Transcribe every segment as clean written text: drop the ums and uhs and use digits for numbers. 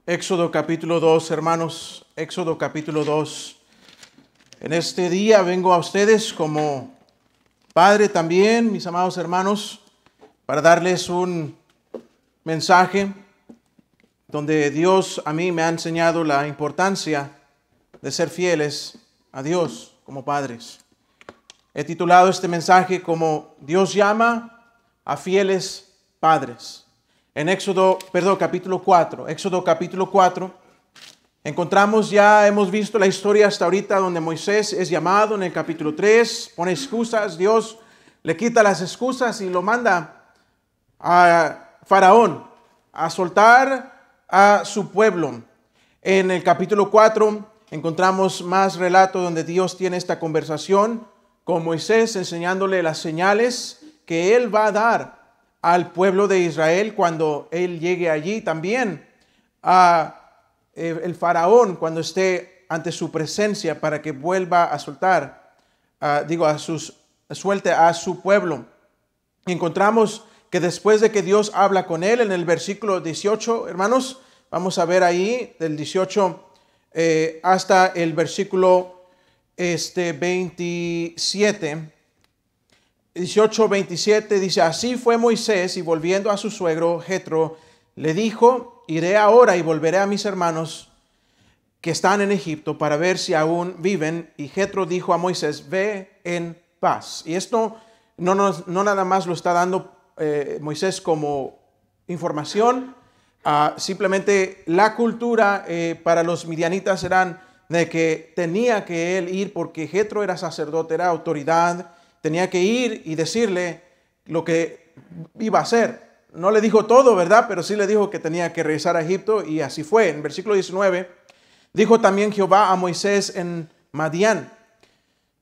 Éxodo capítulo 2, hermanos, Éxodo capítulo 2. En este día vengo a ustedes como padre también, mis amados hermanos, para darles un mensaje donde Dios a mí me ha enseñado la importancia de ser fieles a Dios como padres. He titulado este mensaje como Dios llama a fieles padres. En capítulo 4, encontramos hemos visto la historia hasta ahorita donde Moisés es llamado en el capítulo 3, pone excusas, Dios le quita las excusas y lo manda a Faraón a soltar a su pueblo. En el capítulo 4 encontramos más relato donde Dios tiene esta conversación con Moisés enseñándole las señales que él va a dar al pueblo de Israel cuando él llegue allí, también a el faraón cuando esté ante su presencia para que vuelva a suelte a su pueblo. Encontramos que después de que Dios habla con él en el versículo 18, hermanos, vamos a ver ahí del 18 hasta el versículo 27. 18:27 dice: así fue Moisés, y volviendo a su suegro Jetro, le dijo: iré ahora y volveré a mis hermanos que están en Egipto para ver si aún viven. Y Jetro dijo a Moisés: ve en paz. Y esto no nada más lo está dando Moisés como información. Simplemente la cultura para los midianitas eran de que tenía que él ir, porque Jetro era sacerdote, era autoridad. Tenía que ir y decirle lo que iba a hacer. No le dijo todo, ¿verdad? Pero sí le dijo que tenía que regresar a Egipto, y así fue. En versículo 19, dijo también Jehová a Moisés en Madián: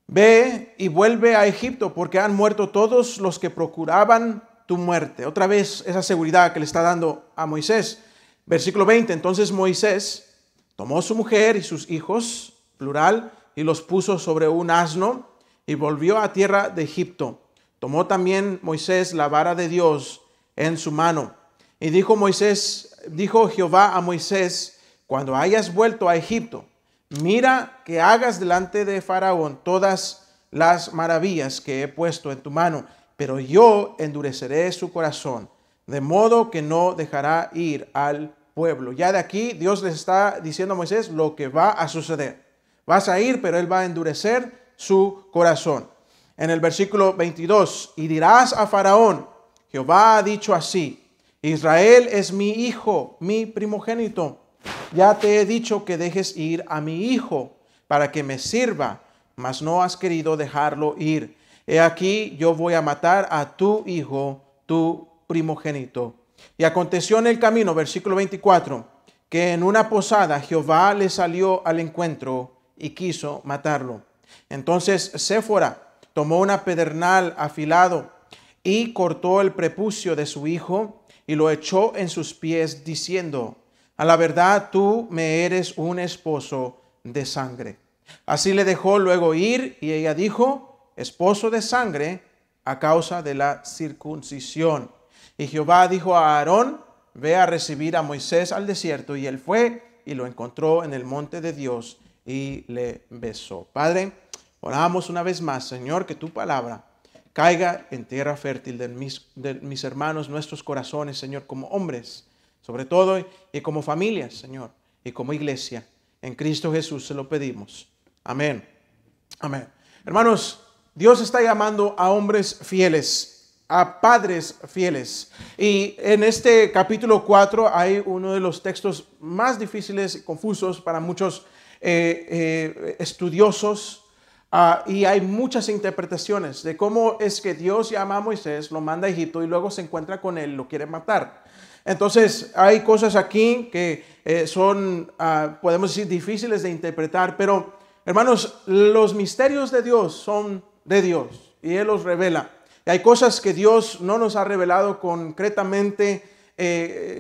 ve y vuelve a Egipto, porque han muerto todos los que procuraban tu muerte. Otra vez esa seguridad que le está dando a Moisés. Versículo 20, entonces Moisés tomó su mujer y sus hijos, plural, y los puso sobre un asno, y volvió a tierra de Egipto. Tomó también Moisés la vara de Dios en su mano. Y dijo Jehová a Moisés: cuando hayas vuelto a Egipto, mira que hagas delante de Faraón todas las maravillas que he puesto en tu mano, pero yo endureceré su corazón, de modo que no dejará ir al pueblo. Ya de aquí Dios les está diciendo a Moisés lo que va a suceder. Vas a ir, pero él va a endurecer su corazón. En el versículo 22, y dirás a Faraón: Jehová ha dicho así: Israel es mi hijo, mi primogénito. Ya te he dicho que dejes ir a mi hijo para que me sirva, mas no has querido dejarlo ir. He aquí, yo voy a matar a tu hijo, tu primogénito. Y aconteció en el camino, versículo 24, que en una posada Jehová le salió al encuentro y quiso matarlo. Entonces Séfora tomó una pedernal afilado y cortó el prepucio de su hijo y lo echó en sus pies, diciendo: a la verdad tú me eres un esposo de sangre. Así le dejó luego ir, y ella dijo: esposo de sangre, a causa de la circuncisión. Y Jehová dijo a Aarón: ve a recibir a Moisés al desierto. Y él fue y lo encontró en el monte de Dios y le besó. Padre, oramos una vez más, Señor, que tu palabra caiga en tierra fértil de mis hermanos, nuestros corazones, Señor, como hombres, sobre todo, y como familias, Señor, y como iglesia. En Cristo Jesús se lo pedimos. Amén. Amén. Hermanos, Dios está llamando a hombres fieles, a padres fieles. Y en este capítulo 4 hay uno de los textos más difíciles y confusos para muchos estudiosos, y hay muchas interpretaciones de cómo es que Dios llama a Moisés, lo manda a Egipto y luego se encuentra con él, lo quiere matar. Entonces hay cosas aquí que son, podemos decir, difíciles de interpretar, pero hermanos, los misterios de Dios son de Dios y Él los revela. Y hay cosas que Dios no nos ha revelado concretamente.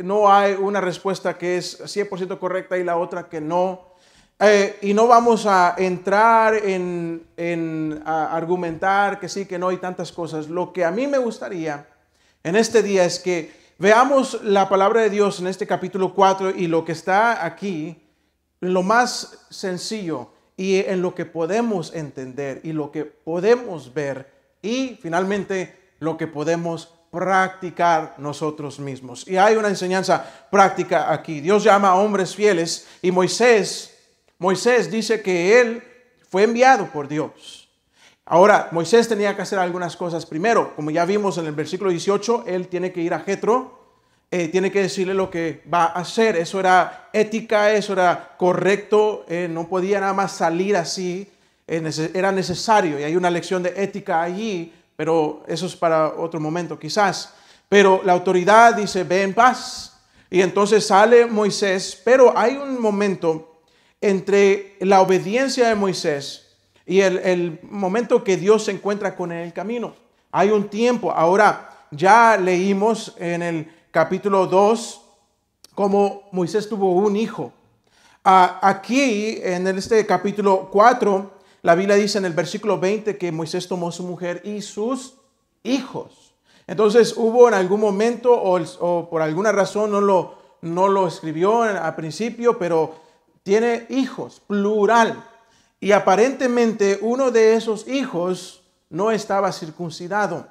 No hay una respuesta que es 100% correcta y la otra que no. Y no vamos a entrar a argumentar que sí, que no y tantas cosas. Lo que a mí me gustaría en este día es que veamos la palabra de Dios en este capítulo 4 y lo que está aquí, lo más sencillo y en lo que podemos entender y lo que podemos ver y finalmente lo que podemos practicar nosotros mismos. Y hay una enseñanza práctica aquí. Dios llama a hombres fieles y Moisés dice que él fue enviado por Dios. Ahora, Moisés tenía que hacer algunas cosas. Primero, como ya vimos en el versículo 18, él tiene que ir a Jetro, tiene que decirle lo que va a hacer. Eso era ética, eso era correcto, no podía nada más salir así, era necesario. Y hay una lección de ética allí, pero eso es para otro momento quizás. Pero la autoridad dice, ve en paz. Y entonces sale Moisés, pero hay un momento entre la obediencia de Moisés y el momento que Dios se encuentra con él en el camino. Hay un tiempo. Ahora, ya leímos en el capítulo 2 cómo Moisés tuvo un hijo. Aquí, en este capítulo 4, la Biblia dice en el versículo 20 que Moisés tomó su mujer y sus hijos. Entonces, hubo en algún momento o por alguna razón no lo escribió al principio, pero tiene hijos, plural. Y aparentemente uno de esos hijos no estaba circuncidado.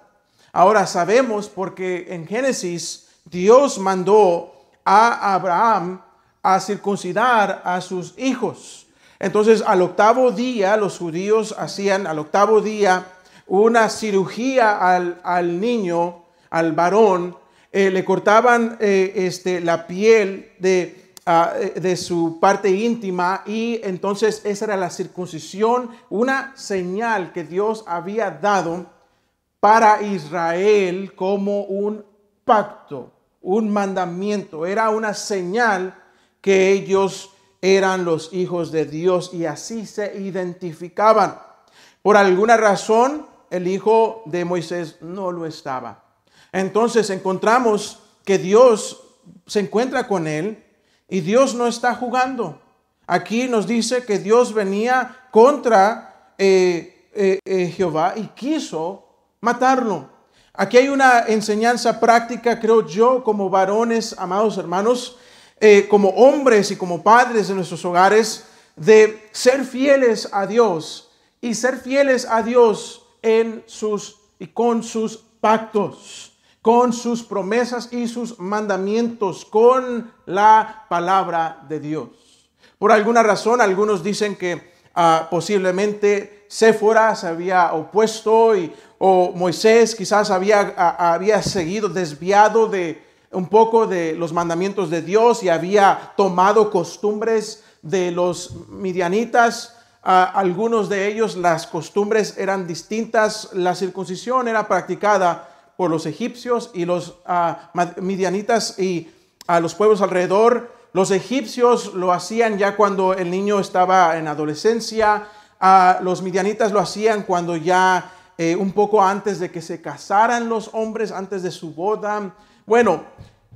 Ahora sabemos porque en Génesis Dios mandó a Abraham a circuncidar a sus hijos. Entonces al octavo día los judíos hacían al octavo día una cirugía al niño, al varón. Le cortaban la piel de su parte íntima y entonces esa era la circuncisión, una señal que Dios había dado para Israel como un pacto, un mandamiento. Era una señal que ellos eran los hijos de Dios y así se identificaban. Por alguna razón, el hijo de Moisés no lo estaba. Entonces encontramos que Dios se encuentra con él y Dios no está jugando. Aquí nos dice que Dios venía contra Jehová y quiso matarlo. Aquí hay una enseñanza práctica, creo yo, como varones, amados hermanos, como hombres y como padres de nuestros hogares, de ser fieles a Dios y ser fieles a Dios con sus pactos, con sus promesas y sus mandamientos, con la palabra de Dios. Por alguna razón, algunos dicen que posiblemente Séfora se había opuesto o Moisés quizás había seguido desviado de un poco de los mandamientos de Dios y había tomado costumbres de los midianitas. Algunos de ellos las costumbres eran distintas. La circuncisión era practicada por los egipcios y los midianitas y a los pueblos alrededor. Los egipcios lo hacían ya cuando el niño estaba en adolescencia. Los midianitas lo hacían cuando ya un poco antes de que se casaran los hombres, antes de su boda. Bueno,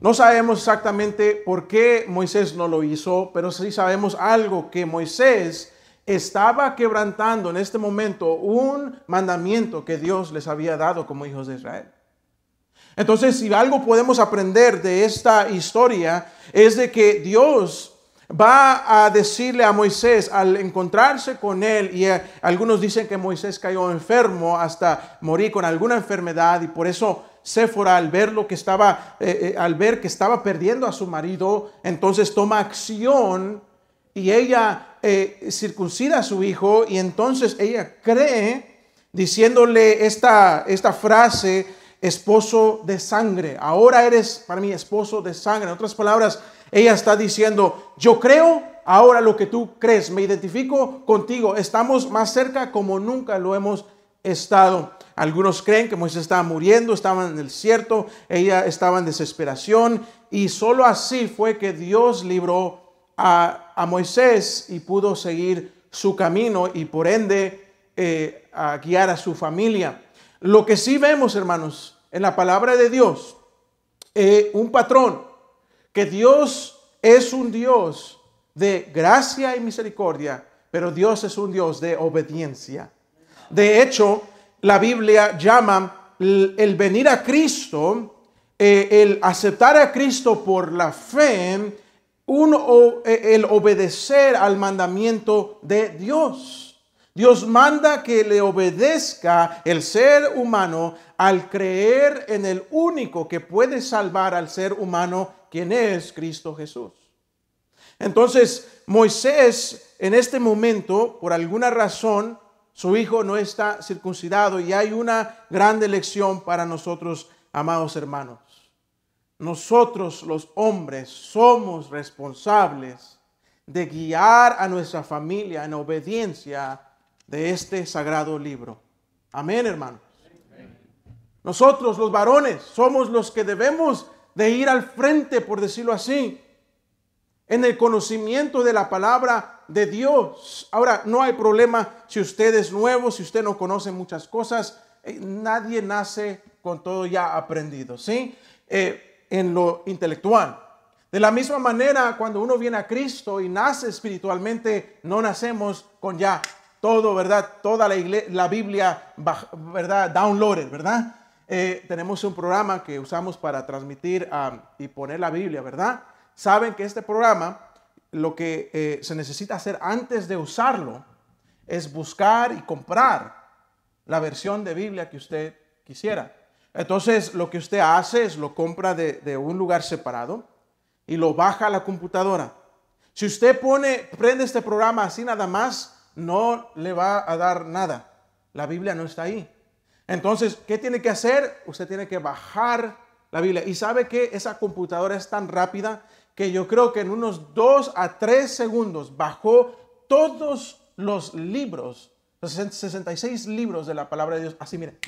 no sabemos exactamente por qué Moisés no lo hizo, pero sí sabemos algo, que Moisés estaba quebrantando en este momento un mandamiento que Dios les había dado como hijos de Israel. Entonces, si algo podemos aprender de esta historia es de que Dios va a decirle a Moisés al encontrarse con él, y algunos dicen que Moisés cayó enfermo hasta morir con alguna enfermedad, y por eso Séfora al ver que estaba perdiendo a su marido, entonces toma acción y ella circuncida a su hijo, y entonces ella cree diciéndole esta frase: esposo de sangre, ahora eres para mí esposo de sangre. En otras palabras, ella está diciendo: yo creo ahora lo que tú crees, me identifico contigo, estamos más cerca como nunca lo hemos estado. Algunos creen que Moisés estaba muriendo, estaba en el desierto, ella estaba en desesperación, y solo así fue que Dios libró a Moisés y pudo seguir su camino y por ende a guiar a su familia. Lo que sí vemos, hermanos, en la palabra de Dios, un patrón, que Dios es un Dios de gracia y misericordia, pero Dios es un Dios de obediencia. De hecho, la Biblia llama el venir a Cristo, el aceptar a Cristo por la fe, el obedecer al mandamiento de Dios. Dios manda que le obedezca el ser humano al creer en el único que puede salvar al ser humano, quien es Cristo Jesús. Entonces, Moisés en este momento, por alguna razón, su hijo no está circuncidado, y hay una grande lección para nosotros, amados hermanos. Nosotros los hombres somos responsables de guiar a nuestra familia en obediencia de este sagrado libro. Amén, hermanos. Nosotros los varones somos los que debemos de ir al frente, por decirlo así, en el conocimiento de la palabra de Dios. Ahora, no hay problema si usted es nuevo, si usted no conoce muchas cosas. Nadie nace con todo ya aprendido, ¿sí? En lo intelectual. De la misma manera, cuando uno viene a Cristo y nace espiritualmente, no nacemos con ya todo, ¿verdad? Toda la Biblia, ¿verdad? Downloaded, ¿verdad? Tenemos un programa que usamos para transmitir y poner la Biblia, ¿verdad? Saben que este programa, lo que se necesita hacer antes de usarlo es buscar y comprar la versión de Biblia que usted quisiera. Entonces, lo que usted hace es lo compra de un lugar separado y lo baja a la computadora. Si usted prende este programa así nada más, no le va a dar nada. La Biblia no está ahí. Entonces, ¿qué tiene que hacer? Usted tiene que bajar la Biblia. Y sabe que esa computadora es tan rápida que yo creo que en unos 2 a 3 segundos bajó todos los libros, los 66 libros de la palabra de Dios. Así, mire.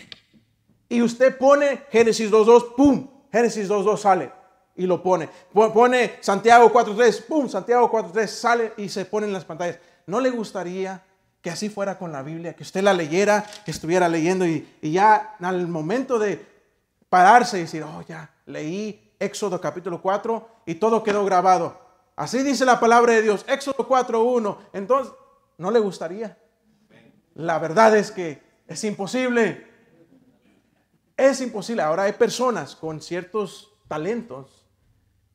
Y usted pone Génesis 2.2, ¡pum! Génesis 2.2 sale y lo pone. Pone Santiago 4.3, ¡pum! Santiago 4.3 sale y se pone en las pantallas. ¿No le gustaría que así fuera con la Biblia? Que usted la leyera, que estuviera leyendo y ya al momento de pararse y decir, oh, ya leí Éxodo capítulo 4 y todo quedó grabado. Así dice la palabra de Dios, Éxodo 4.1. Entonces, ¿no le gustaría? La verdad es que es imposible. Es imposible. Ahora hay personas con ciertos talentos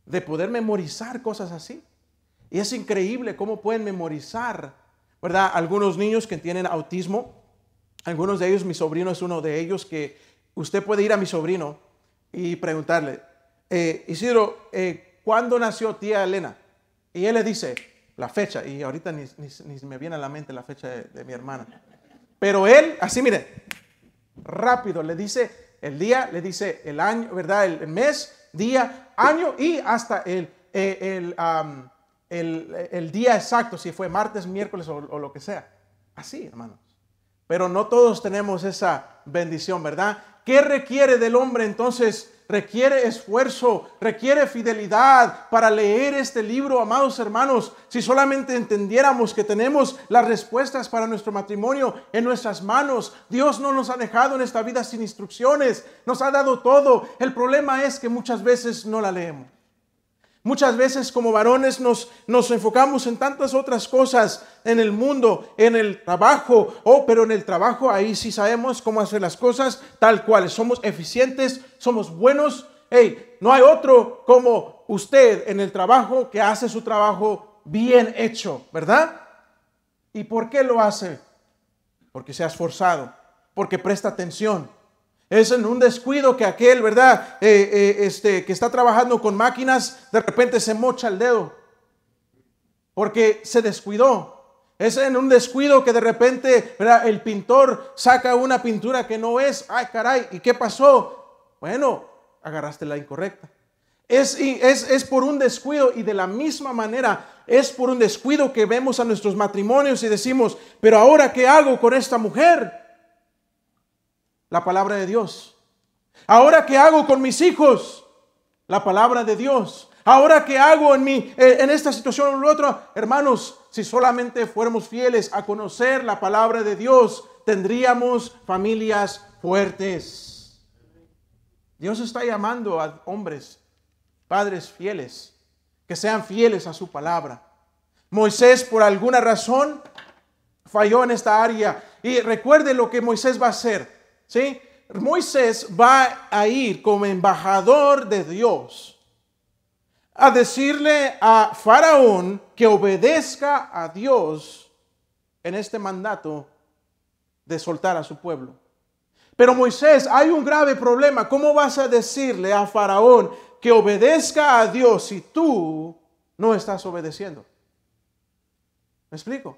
de poder memorizar cosas así. Y es increíble cómo pueden memorizar, ¿verdad? Algunos niños que tienen autismo, algunos de ellos, mi sobrino es uno de ellos, que usted puede ir a mi sobrino y preguntarle, Isidro, ¿cuándo nació tía Elena? Y él le dice la fecha, y ahorita ni me viene a la mente la fecha de mi hermana. Pero él, así mire, rápido, le dice el día, le dice el año, ¿verdad? El mes, día, año y hasta el día exacto, si fue martes, miércoles o lo que sea. Así, hermanos. Pero no todos tenemos esa bendición, ¿verdad? ¿Qué requiere del hombre entonces? Requiere esfuerzo, requiere fidelidad para leer este libro, amados hermanos. Si solamente entendiéramos que tenemos las respuestas para nuestro matrimonio en nuestras manos. Dios no nos ha dejado en esta vida sin instrucciones, nos ha dado todo. El problema es que muchas veces no la leemos. Muchas veces como varones nos enfocamos en tantas otras cosas en el mundo, en el trabajo. Pero en el trabajo ahí sí sabemos cómo hacer las cosas tal cual. Somos eficientes, somos buenos. No hay otro como usted en el trabajo que hace su trabajo bien hecho, ¿verdad? ¿Y por qué lo hace? Porque se ha esforzado, porque presta atención. Es en un descuido que aquel, ¿verdad? Que está trabajando con máquinas, de repente se mocha el dedo. Porque se descuidó. Es en un descuido que de repente, ¿verdad? El pintor saca una pintura que no es. ¡Ay, caray! ¿Y qué pasó? Bueno, agarraste la incorrecta. Es por un descuido, y de la misma manera es por un descuido que vemos a nuestros matrimonios y decimos, pero ahora ¿qué hago con esta mujer? La palabra de Dios. ¿Ahora qué hago con mis hijos? La palabra de Dios. ¿Ahora qué hago en esta situación o en la otra? Hermanos, si solamente fuéramos fieles a conocer la palabra de Dios, tendríamos familias fuertes. Dios está llamando a hombres, padres fieles, que sean fieles a su palabra. Moisés, por alguna razón, falló en esta área. Y recuerde lo que Moisés va a hacer, ¿sí? Moisés va a ir como embajador de Dios a decirle a Faraón que obedezca a Dios en este mandato de soltar a su pueblo. Pero Moisés, hay un grave problema. ¿Cómo vas a decirle a Faraón que obedezca a Dios si tú no estás obedeciendo? ¿Me explico?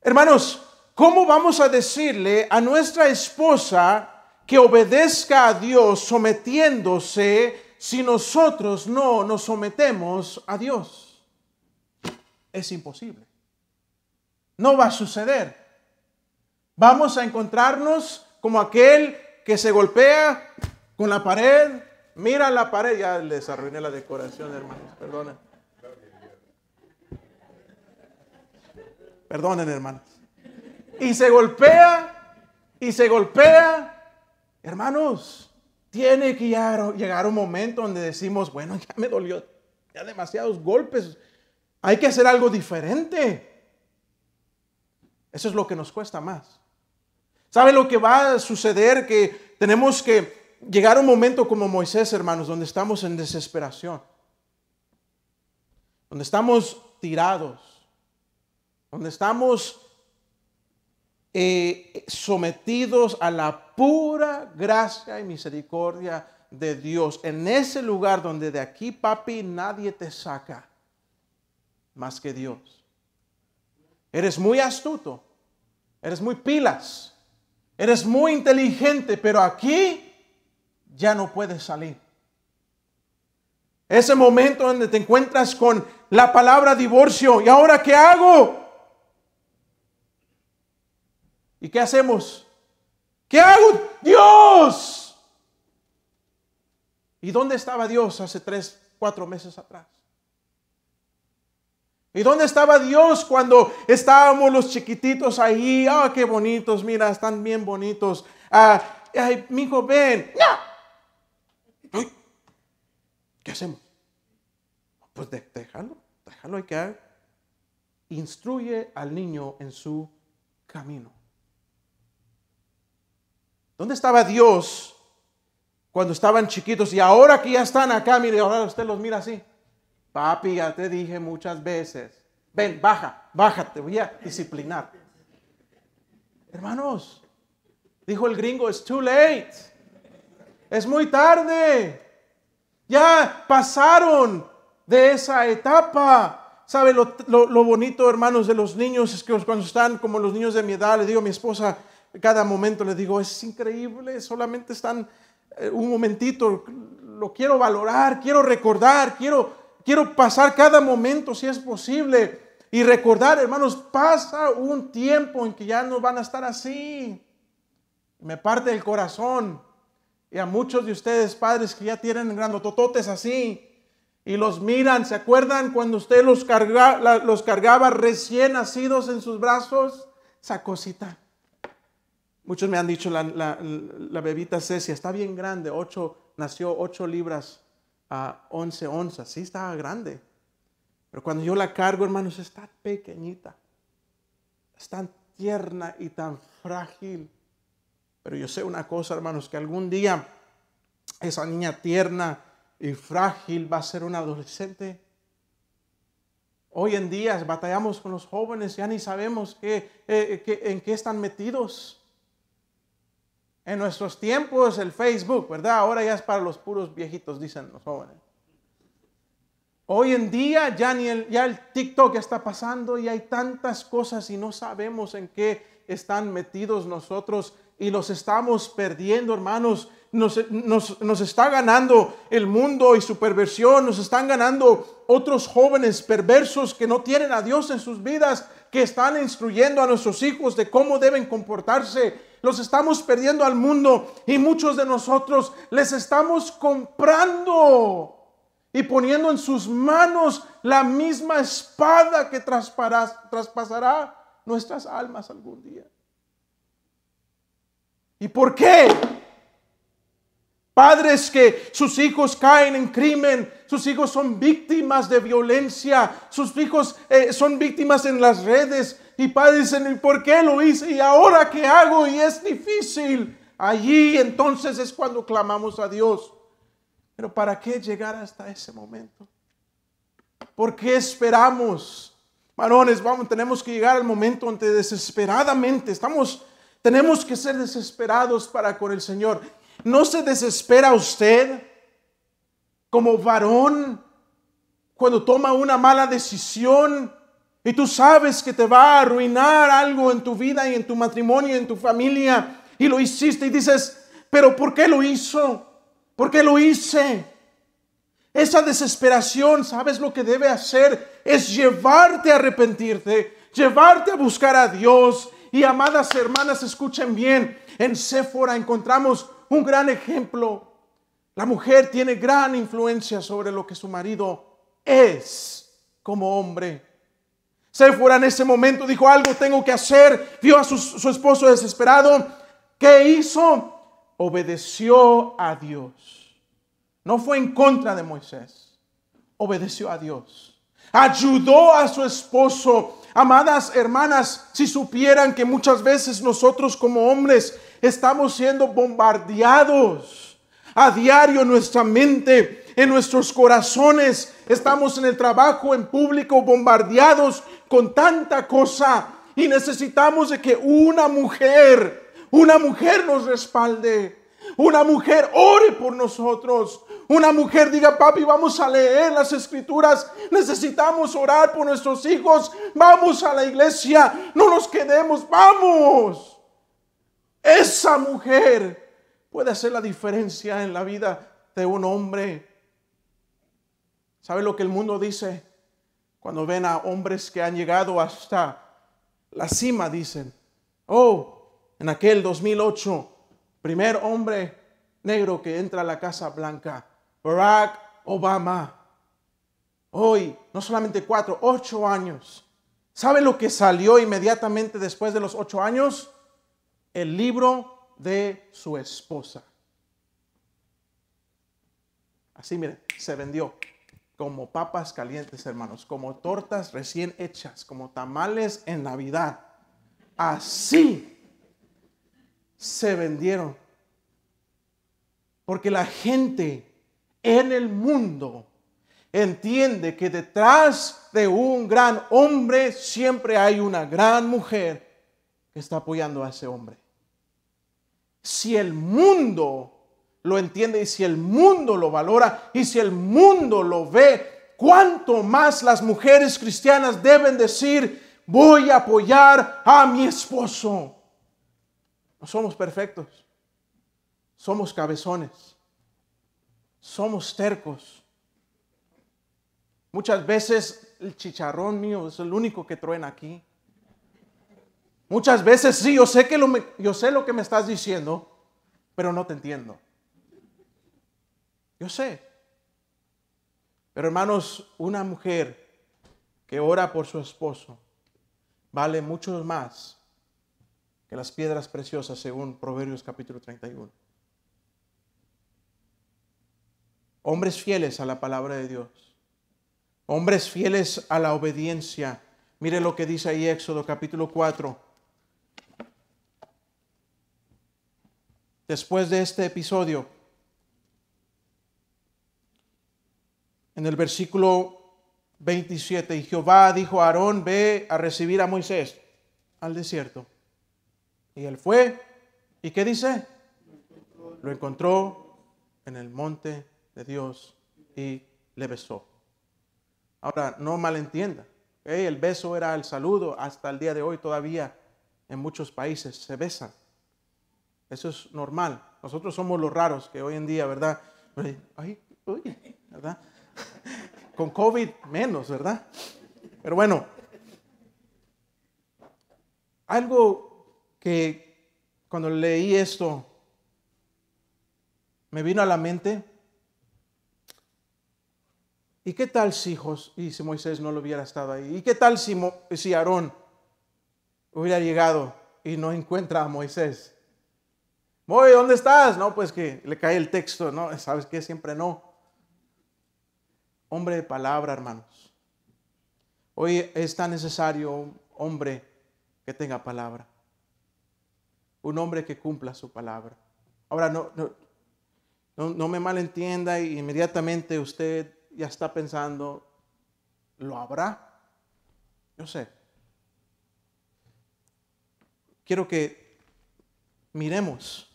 Hermanos, ¿cómo vamos a decirle a nuestra esposa que obedezca a Dios sometiéndose si nosotros no nos sometemos a Dios? Es imposible. No va a suceder. Vamos a encontrarnos como aquel que se golpea con la pared, mira la pared. Ya les arruiné la decoración, hermanos, perdonen. Perdonen, hermanos. Y se golpea, y se golpea. Hermanos, tiene que llegar un momento donde decimos, bueno, ya me dolió, ya demasiados golpes. Hay que hacer algo diferente. Eso es lo que nos cuesta más. ¿Sabe lo que va a suceder? Que tenemos que llegar a un momento como Moisés, hermanos, donde estamos en desesperación. Donde estamos tirados. Donde estamos sometidos a la pura gracia y misericordia de Dios. En ese lugar donde de aquí, papi, nadie te saca más que Dios. Eres muy astuto. Eres muy pilas. Eres muy inteligente, pero aquí ya no puedes salir. Ese momento donde te encuentras con la palabra divorcio. ¿Y ahora qué hago? ¿Y qué hacemos? ¿Qué hago? ¡Dios! ¿Y dónde estaba Dios hace 3, 4 meses atrás? ¿Y dónde estaba Dios cuando estábamos los chiquititos ahí? ¡Ah, qué bonitos! Mira, están bien bonitos. Ay, mi hijo, ven. ¡No! Ay, ¿qué hacemos? Pues déjalo, hay que instruye al niño en su camino. ¿Dónde estaba Dios cuando estaban chiquitos? Y ahora que ya están acá, mire, ahora usted los mira así. Papi, ya te dije muchas veces. Ven, baja, te voy a disciplinar. Hermanos, dijo el gringo, it's too late. Es muy tarde. Ya pasaron de esa etapa. ¿Sabe lo bonito, hermanos, de los niños? Es que cuando están como los niños de mi edad, le digo a mi esposa, cada momento le digo, es increíble, solamente están un momentito, lo quiero valorar, quiero recordar, quiero pasar cada momento si es posible y recordar, hermanos, pasa un tiempo en que ya no van a estar así. Me parte el corazón. Y a muchos de ustedes, padres, que ya tienen grandotototes así y los miran, ¿se acuerdan cuando usted los cargaba recién nacidos en sus brazos? Esa cosita. Muchos me han dicho, la bebita Cecia está bien grande, nació 8 libras a 11 onzas. Sí, estaba grande. Pero cuando yo la cargo, hermanos, está pequeñita. Es tan tierna y tan frágil. Pero yo sé una cosa, hermanos, que algún día esa niña tierna y frágil va a ser una adolescente. Hoy en día batallamos con los jóvenes, ya ni sabemos en qué están metidos. En nuestros tiempos el Facebook, ¿verdad? Ahora ya es para los puros viejitos, dicen los jóvenes. Hoy en día ya el TikTok ya está pasando y hay tantas cosas y no sabemos en qué están metidos nosotros y los estamos perdiendo, hermanos. Nos está ganando el mundo y su perversión, nos están ganando otros jóvenes perversos que no tienen a Dios en sus vidas, que están instruyendo a nuestros hijos de cómo deben comportarse. Los estamos perdiendo al mundo y muchos de nosotros les estamos comprando y poniendo en sus manos la misma espada que traspasará nuestras almas algún día. ¿Y por qué? Padres que sus hijos caen en crimen, sus hijos son víctimas de violencia, sus hijos son víctimas en las redes. Y padres dicen, ¿y por qué lo hice? ¿Y ahora qué hago? Y es difícil. Allí entonces es cuando clamamos a Dios. Pero ¿para qué llegar hasta ese momento? ¿Por qué esperamos? Varones, tenemos que llegar al momento donde desesperadamente tenemos que ser desesperados para con el Señor. ¿No se desespera usted como varón cuando toma una mala decisión y tú sabes que te va a arruinar algo en tu vida y en tu matrimonio y en tu familia, y lo hiciste y dices, pero ¿por qué lo hizo? ¿Por qué lo hice? Esa desesperación, ¿sabes lo que debe hacer? Es llevarte a arrepentirte, llevarte a buscar a Dios. Y amadas hermanas, escuchen bien, en Séfora encontramos un gran ejemplo. La mujer tiene gran influencia sobre lo que su marido es como hombre. Séfora en ese momento dijo, algo tengo que hacer. Vio a su esposo desesperado. ¿Qué hizo? Obedeció a Dios. No fue en contra de Moisés. Obedeció a Dios. Ayudó a su esposo. Amadas hermanas, si supieran que muchas veces nosotros como hombres estamos siendo bombardeados a diario en nuestra mente, en nuestros corazones, estamos en el trabajo, en público, bombardeados con tanta cosa y necesitamos de que una mujer nos respalde. Una mujer ore por nosotros. Una mujer diga, papi, vamos a leer las escrituras. Necesitamos orar por nuestros hijos. Vamos a la iglesia. No nos quedemos. Vamos. Esa mujer puede hacer la diferencia en la vida de un hombre. ¿Sabe lo que el mundo dice? Cuando ven a hombres que han llegado hasta la cima, dicen, oh, en aquel 2008, primer hombre negro que entra a la Casa Blanca, Barack Obama. Hoy, no solamente 4, 8 años. ¿Sabe lo que salió inmediatamente después de los 8 años? El libro de su esposa. Así, miren, se vendió como papas calientes, hermanos, como tortas recién hechas, como tamales en Navidad. Así se vendieron. Porque la gente en el mundo entiende que detrás de un gran hombre siempre hay una gran mujer que está apoyando a ese hombre. Si el mundo lo entiende y si el mundo lo valora y si el mundo lo ve, cuánto más las mujeres cristianas deben decir, voy a apoyar a mi esposo. No somos perfectos. Somos cabezones. Somos tercos. Muchas veces el chicharrón mío es el único que truena aquí. Muchas veces sí, yo sé lo que me estás diciendo, pero no te entiendo. Yo sé. Pero hermanos, una mujer que ora por su esposo vale mucho más que las piedras preciosas, según Proverbios capítulo 31. Hombres fieles a la palabra de Dios. Hombres fieles a la obediencia. Mire lo que dice ahí Éxodo capítulo 4. Después de este episodio, en el versículo 27, y Jehová dijo a Aarón, ve a recibir a Moisés al desierto. Y él fue, ¿y qué dice? Lo encontró en el monte de Dios y le besó. Ahora, no malentienda, el beso era el saludo. Hasta el día de hoy todavía en muchos países se besan. Eso es normal. Nosotros somos los raros que hoy en día, ¿verdad? Ay, uy, ¿verdad? Con COVID menos, ¿verdad? Pero bueno, algo que cuando leí esto me vino a la mente. ¿Y qué tal si Moisés no lo hubiera estado ahí? ¿Y qué tal si Aarón hubiera llegado y no encuentra a Moisés? Moy, ¿dónde estás? No, pues que le cae el texto, ¿no? ¿Sabes qué? Siempre no. Hombre de palabra, hermanos. Hoy es tan necesario un hombre que tenga palabra. Un hombre que cumpla su palabra. Ahora, no me malentienda y inmediatamente usted ya está pensando, ¿lo habrá? Yo sé. Quiero que miremos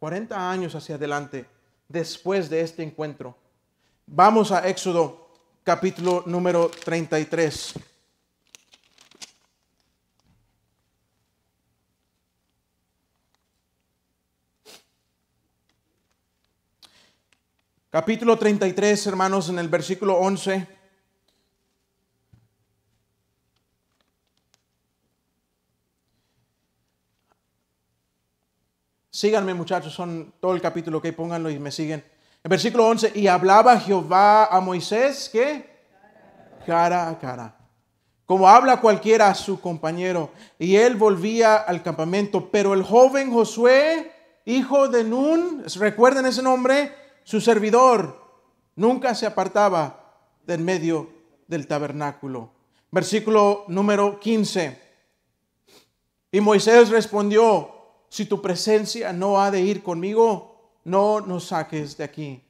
40 años hacia adelante después de este encuentro. Vamos a Éxodo capítulo número 33. Capítulo 33, hermanos, en el versículo 11. Síganme, muchachos, son todo el capítulo, que pónganlo y me siguen. En versículo 11, y hablaba Jehová a Moisés, ¿qué? Cara a cara. Como habla cualquiera a su compañero. Y él volvía al campamento. Pero el joven Josué, hijo de Nun, recuerden ese nombre, su servidor, nunca se apartaba del medio del tabernáculo. Versículo número 15. Y Moisés respondió, si tu presencia no ha de ir conmigo, no nos saques de aquí.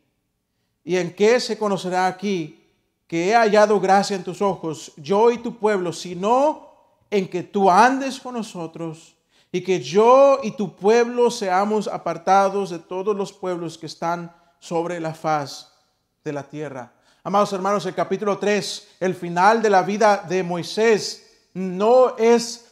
¿Y en qué se conocerá aquí que he hallado gracia en tus ojos, yo y tu pueblo, sino en que tú andes con nosotros y que yo y tu pueblo seamos apartados de todos los pueblos que están sobre la faz de la tierra? Amados hermanos, el capítulo 3, el final de la vida de Moisés, no es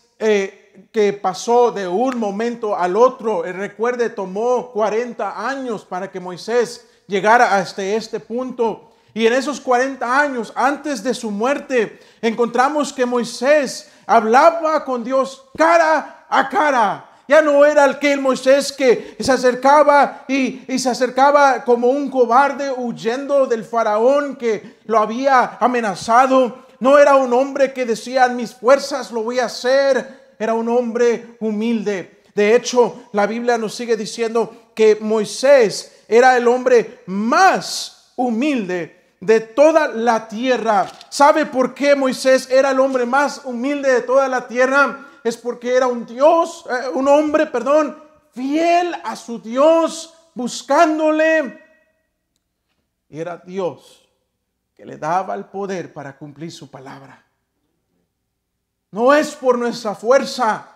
que pasó de un momento al otro. Recuerde, tomó 40 años para que Moisés llegara hasta este punto. Y en esos 40 años, antes de su muerte, encontramos que Moisés hablaba con Dios cara a cara. Ya no era aquel Moisés que se acercaba y se acercaba como un cobarde huyendo del faraón que lo había amenazado. No era un hombre que decía, mis fuerzas lo voy a hacer. Era un hombre humilde. De hecho, la Biblia nos sigue diciendo que Moisés era el hombre más humilde de toda la tierra. ¿Sabe por qué Moisés era el hombre más humilde de toda la tierra? Es porque era un hombre, fiel a su Dios, buscándole. Y era Dios que le daba el poder para cumplir su palabra. No es por nuestra fuerza,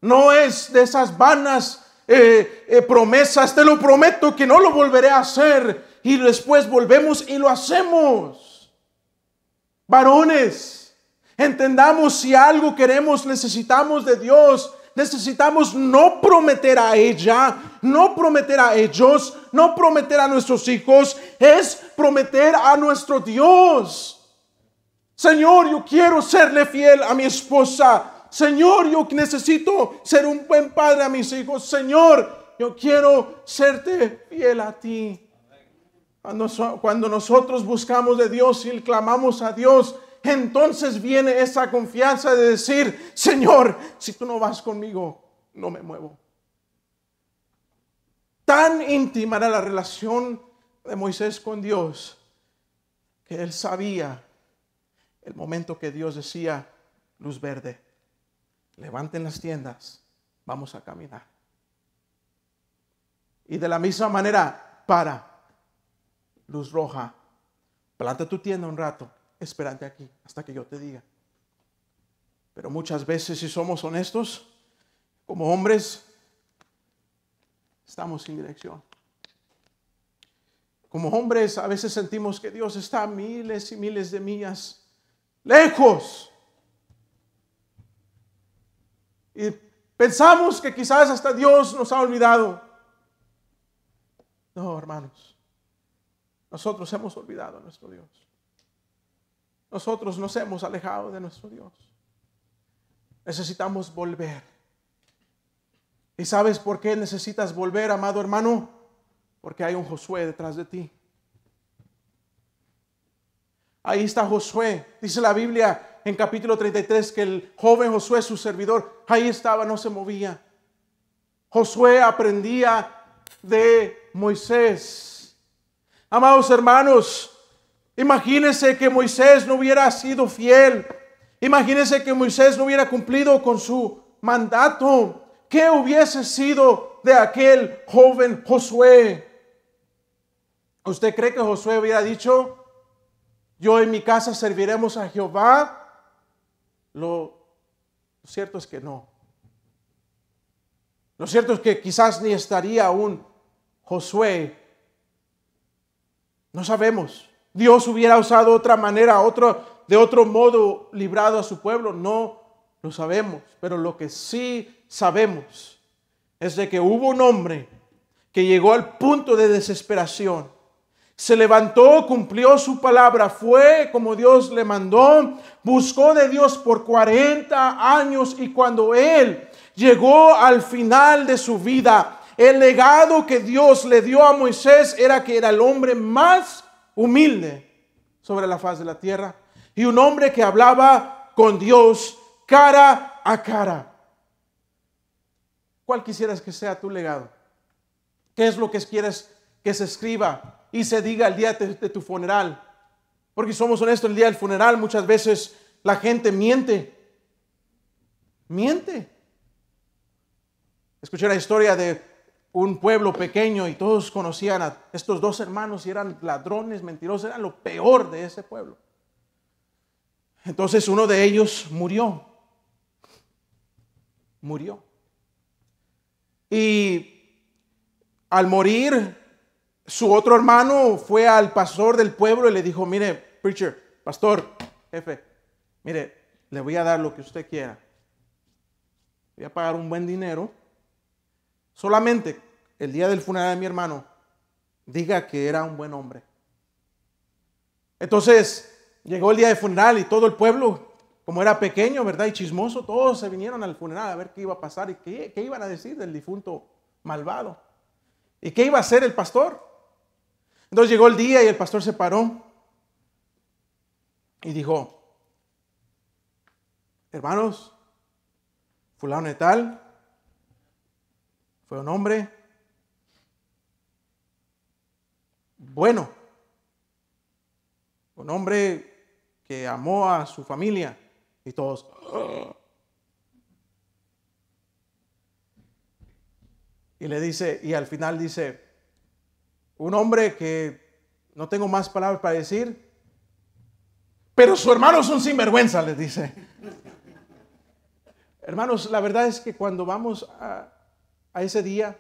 no es de esas vanas promesas, te lo prometo que no lo volveré a hacer. Y después volvemos y lo hacemos. Varones, entendamos, si algo queremos, necesitamos de Dios. Necesitamos no prometer a ella, no prometer a ellos, no prometer a nuestros hijos, es prometer a nuestro Dios. Señor, yo quiero serle fiel a mi esposa. Señor, yo necesito ser un buen padre a mis hijos. Señor, yo quiero serte fiel a ti. Cuando nosotros buscamos de Dios y clamamos a Dios, entonces viene esa confianza de decir, Señor, si tú no vas conmigo, no me muevo. Tan íntima era la relación de Moisés con Dios, que él sabía el momento que Dios decía, luz verde, levanten las tiendas, vamos a caminar. Y de la misma manera, luz roja, planta tu tienda un rato, espérate aquí hasta que yo te diga. Pero muchas veces, si somos honestos, como hombres, estamos sin dirección. Como hombres, a veces sentimos que Dios está a miles y miles de millas lejos. Y pensamos que quizás hasta Dios nos ha olvidado. No, hermanos. Nosotros hemos olvidado a nuestro Dios. Nosotros nos hemos alejado de nuestro Dios. Necesitamos volver. ¿Y sabes por qué necesitas volver, amado hermano? Porque hay un Josué detrás de ti. Ahí está Josué. Dice la Biblia en capítulo 33 que el joven Josué, su servidor, ahí estaba, no se movía. Josué aprendía de Moisés. Amados hermanos, imagínense que Moisés no hubiera sido fiel. Imagínense que Moisés no hubiera cumplido con su mandato. ¿Qué hubiese sido de aquel joven Josué? ¿Usted cree que Josué hubiera dicho, yo y mi casa serviremos a Jehová? Lo cierto es que no. Lo cierto es que quizás ni estaría aún Josué. No sabemos. Dios hubiera usado otra manera, de otro modo librado a su pueblo. No lo sabemos. Pero lo que sí sabemos es de que hubo un hombre que llegó al punto de desesperación. Se levantó, cumplió su palabra, fue como Dios le mandó, buscó de Dios por 40 años y cuando él llegó al final de su vida, el legado que Dios le dio a Moisés era que era el hombre más humilde sobre la faz de la tierra y un hombre que hablaba con Dios cara a cara. ¿Cuál quisieras que sea tu legado? ¿Qué es lo que quieres que se escriba y se diga el día de tu funeral? Porque somos honestos, el día del funeral muchas veces la gente miente. Escuché la historia de un pueblo pequeño y todos conocían a estos dos hermanos y eran ladrones, mentirosos, eran lo peor de ese pueblo. Entonces uno de ellos murió. Y al morir, su otro hermano fue al pastor del pueblo y le dijo, mire, preacher, pastor, jefe, mire, le voy a dar lo que usted quiera. Voy a pagar un buen dinero. Solamente el día del funeral de mi hermano, diga que era un buen hombre. Entonces, llegó el día del funeral y todo el pueblo, como era pequeño, ¿verdad? Y chismoso, todos se vinieron al funeral a ver qué iba a pasar y qué iban a decir del difunto malvado. ¿Y qué iba a hacer el pastor? Entonces llegó el día y el pastor se paró y dijo, hermanos, fulano de tal fue un hombre bueno, un hombre que amó a su familia y todos. Y le dice, y al final dice, un hombre que no tengo más palabras para decir, pero su hermano es un sinvergüenza, les dice. Hermanos, la verdad es que cuando vamos a ese día,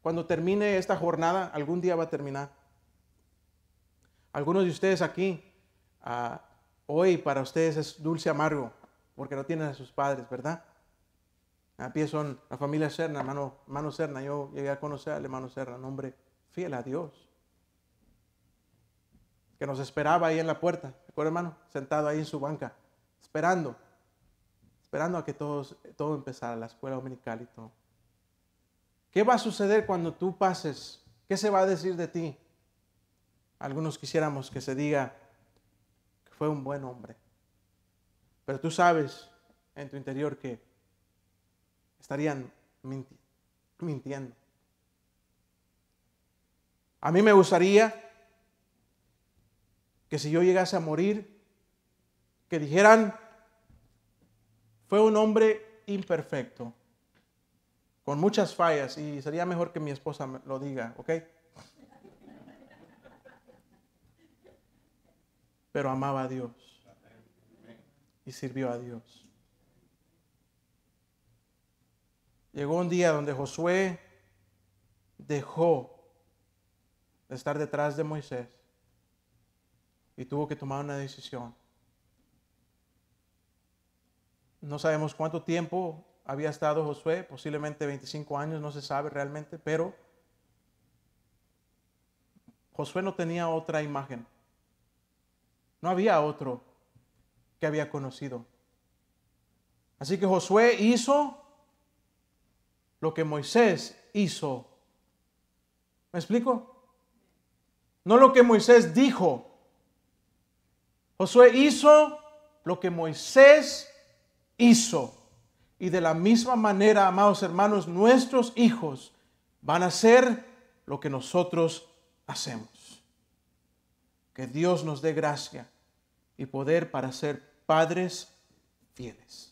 cuando termine esta jornada, algún día va a terminar. Algunos de ustedes aquí, hoy para ustedes es dulce amargo, porque no tienen a sus padres, ¿verdad? A pie son la familia Serna, hermano Serna. Yo llegué a conocer al hermano Serna, un hombre fiel a Dios, que nos esperaba ahí en la puerta, ¿de acuerdo, hermano? Sentado ahí en su banca, esperando a que todo empezara, la escuela dominical y todo. ¿Qué va a suceder cuando tú pases? ¿Qué se va a decir de ti? Algunos quisiéramos que se diga que fue un buen hombre, pero tú sabes en tu interior que estarían mintiendo. A mí me gustaría que si yo llegase a morir, que dijeran, fue un hombre imperfecto, con muchas fallas, y sería mejor que mi esposa me lo diga, ¿ok? Pero amaba a Dios y sirvió a Dios. Llegó un día donde Josué dejó de estar detrás de Moisés y tuvo que tomar una decisión. No sabemos cuánto tiempo había estado Josué, posiblemente 25 años, no se sabe realmente, pero Josué no tenía otra imagen. No había otro que había conocido. Así que Josué hizo lo que Moisés hizo. ¿Me explico? No lo que Moisés dijo. Josué hizo lo que Moisés hizo. Y de la misma manera, amados hermanos, nuestros hijos van a hacer lo que nosotros hacemos. Que Dios nos dé gracia y poder para ser padres fieles.